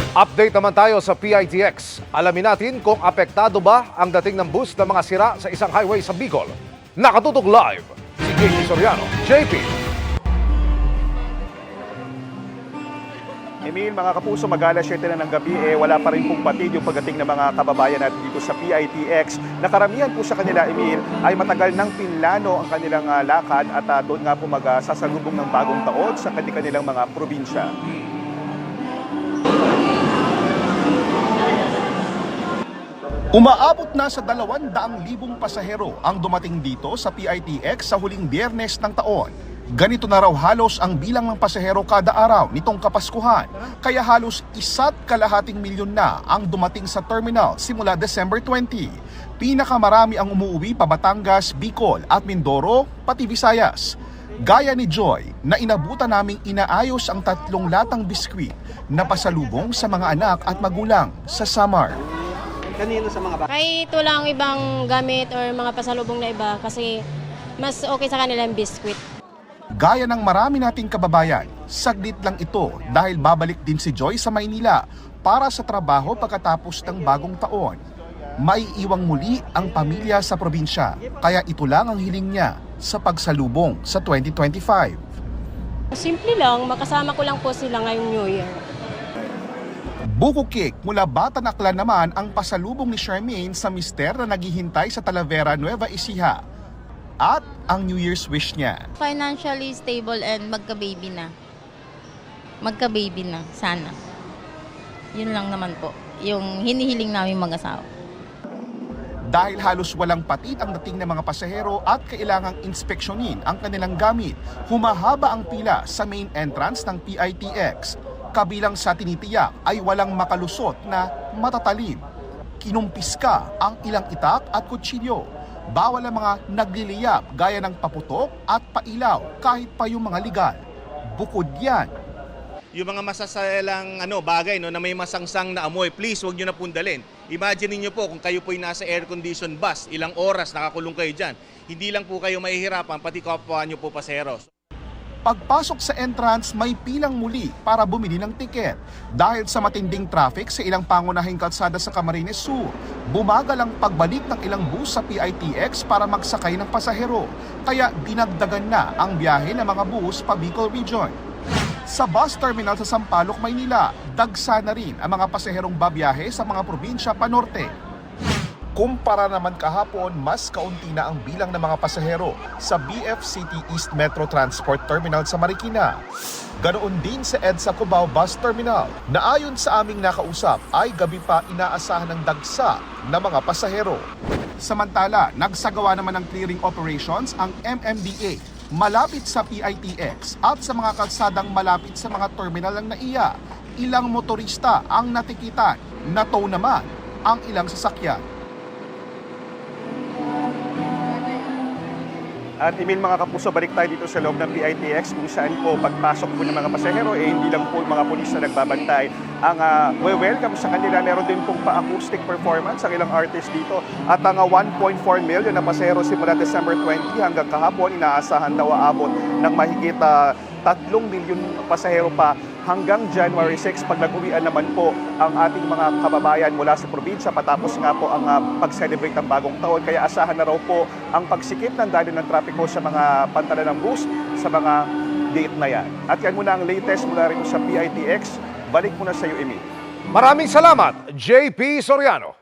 Update naman tayo sa PITX. Alamin natin kung apektado ba ang dating ng bus na mga sira sa isang highway sa Bicol. Nakatutok live si JP Soriano. JP! Emil, mga kapuso, mag-alas 7 na ng gabi, wala pa rin pong batid yung pagdating ng mga kababayan natin dito sa PITX. Nakaramihan po sa kanila, Emil, ay matagal nang pinlano ang kanilang lakad at doon nga po magsasalubong ng bagong taon sa kanilang mga probinsya. Umaabot na sa 200,000 pasahero ang dumating dito sa PITX sa huling Biyernes ng taon. Ganito na raw halos ang bilang ng pasahero kada araw nitong Kapaskuhan, kaya halos 1.2 milyon na ang dumating sa terminal simula December 20. Pinakamarami ang umuuwi pa Batangas, Bicol at Mindoro, pati Visayas. Gaya ni Joy na inabutan naming inaayos ang 3 latang biskwit na pasalubong sa mga anak at magulang sa Samar. Kahit wala ang ibang gamit or mga pasalubong na iba kasi mas okay sa kanila ang biskwit. Gaya ng marami nating kababayan, saglit lang ito dahil babalik din si Joy sa Maynila para sa trabaho pagkatapos ng bagong taon. Maiiwang muli ang pamilya sa probinsya, kaya ito lang ang hiling niya sa pagsalubong sa 2025. Simple lang, makasama ko lang po sila ngayong New Year. Buko cake mula Batan Aklan naman ang pasalubong ni Charmaine sa mister na naghihintay sa Talavera, Nueva Ecija. At ang New Year's wish niya. Financially stable and magka-baby na. Magka-baby na, sana. Yun lang naman po, yung hinihiling namin mag-asawa. Dahil halos walang patid ang dating ng mga pasahero at kailangang inspeksyonin ang kanilang gamit, humahaba ang pila sa main entrance ng PITX. Kabilang sa tinitiyak ay walang makalusot na matatalim. Kinumpiska ang ilang itak at kutsilyo. Bawal ang mga nagliliyab gaya ng paputok at pailaw kahit pa yung mga legal. Bukod yan, yung mga masasalang bagay na may masangsang na amoy, please huwag nyo na pundalin. Imagine niyo po kung kayo po'y nasa air-conditioned bus, ilang oras nakakulong kayo dyan. Hindi lang po kayo mahihirapan, pati kapwa nyo po pasahero. pagpasok sa entrance may pilang muli para bumili ng tiket. Dahil sa matinding traffic sa ilang pangunahing kalsada sa Camarines Sur, bumagal ang pagbalik ng ilang bus sa PITX para magsakay ng pasahero. Kaya dinagdagan na ang biyahe ng mga bus pa Bicol Region. Sa bus terminal sa Sampaloc, Maynila, dagsa na rin ang mga pasaherong babiyahe sa mga probinsya pa norte. Kumpara naman kahapon, mas kaunti na ang bilang ng mga pasahero sa BF City East Metro Transport Terminal sa Marikina. Ganoon din sa EDSA Cubao Bus Terminal na ayon sa aming nakausap ay gabi pa inaasahan ng dagsa ng mga pasahero. Samantala, nagsagawa naman ng clearing operations ang MMDA malapit sa PITX at sa mga kalsadang malapit sa mga terminal ng NAIA. Ilang motorista ang natikitan, natow naman ang ilang sasakyan. At Emil, mga kapuso, balik tayo dito sa loob ng PITX kung saan po pagpasok po ng mga pasahero, hindi lang po mga pulis na nagbabantay ang welcome sa kanila. Meron din pong pa-acoustic performance ang ilang artist dito. At ang 1.4 million na pasahero simula December 20 hanggang kahapon, inaasahan daw aabot ng mahigit 3 milyon pasahero pa hanggang January 6 pag nag-uwian naman po ang ating mga kababayan mula sa probinsya patapos nga po ang pag-celebrate ng bagong taon. Kaya asahan na raw po ang pagsikip ng daloy ng trapiko sa mga pantalan ng bus sa mga date na yan. At yan muna ang latest mula rin sa PITX. Balik muna sa iyo, Emil. Maraming salamat, JP Soriano.